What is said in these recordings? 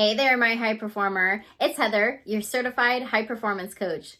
Hey there, my high performer. It's Heather, your certified high performance coach.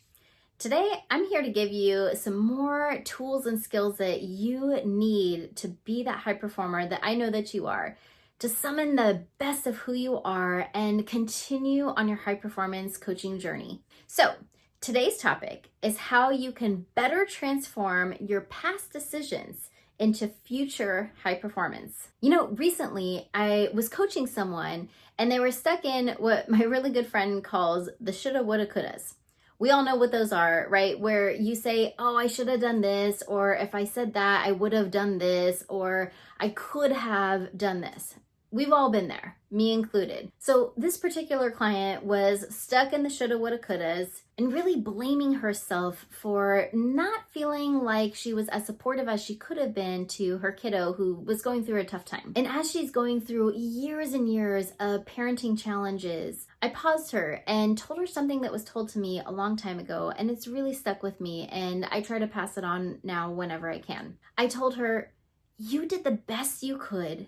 Today, I'm here to give you some more tools and skills that you need to be that high performer that I know that you are, to summon the best of who you are and continue on your high performance coaching journey. So, today's topic is how you can better transform your past decisions into future high performance. Recently I was coaching someone and they were stuck in what my really good friend calls the shoulda, woulda, couldas. We all know what those are, right? Where you say, oh, I should have done this, or if I said that, I would have done this, or I could have done this. We've all been there, me included. So this particular client was stuck in the shoulda, woulda, couldas and really blaming herself for not feeling like she was as supportive as she could have been to her kiddo who was going through a tough time. And as she's going through years and years of parenting challenges, I paused her and told her something that was told to me a long time ago, and it's really stuck with me, and I try to pass it on now whenever I can. I told her, you did the best you could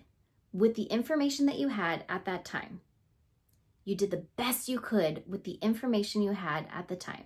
with the information that you had at that time. You did the best you could with the information you had at the time.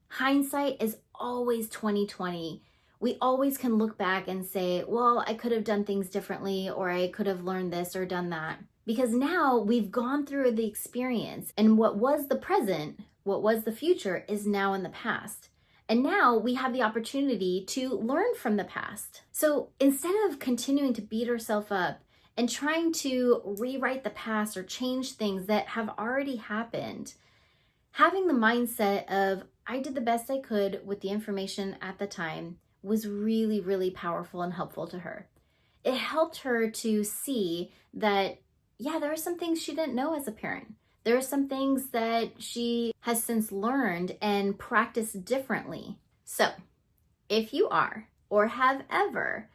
Hindsight is always 2020. We always can look back and say, well, I could have done things differently, or I could have learned this or done that. Because now we've gone through the experience, and what was the present, what was the future, is now in the past. And now we have the opportunity to learn from the past. So instead of continuing to beat ourselves up and trying to rewrite the past or change things that have already happened, having the mindset of, I did the best I could with the information at the time, was really, really powerful and helpful to her. It helped her to see that, there are some things she didn't know as a parent. There are some things that she has since learned and practiced differently. So, if you are or have ever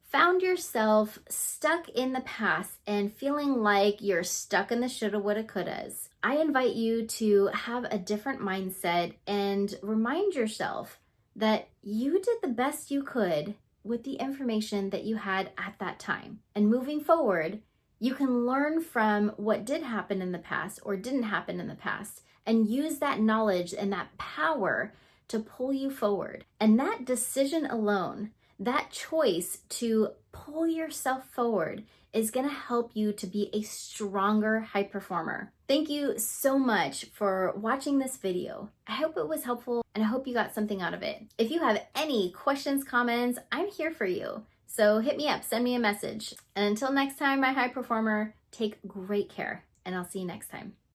found yourself stuck in the past and feeling like you're stuck in the shoulda, woulda, couldas, I invite you to have a different mindset and remind yourself that you did the best you could with the information that you had at that time. And moving forward, you can learn from what did happen in the past or didn't happen in the past and use that knowledge and that power to pull you forward. And that decision alone, that choice to pull yourself forward, is going to help you to be a stronger high performer. Thank you so much for watching this video. I hope it was helpful and I hope you got something out of it. If you have any questions, comments, I'm here for you. So hit me up, send me a message. And until next time, my high performer, take great care, and I'll see you next time.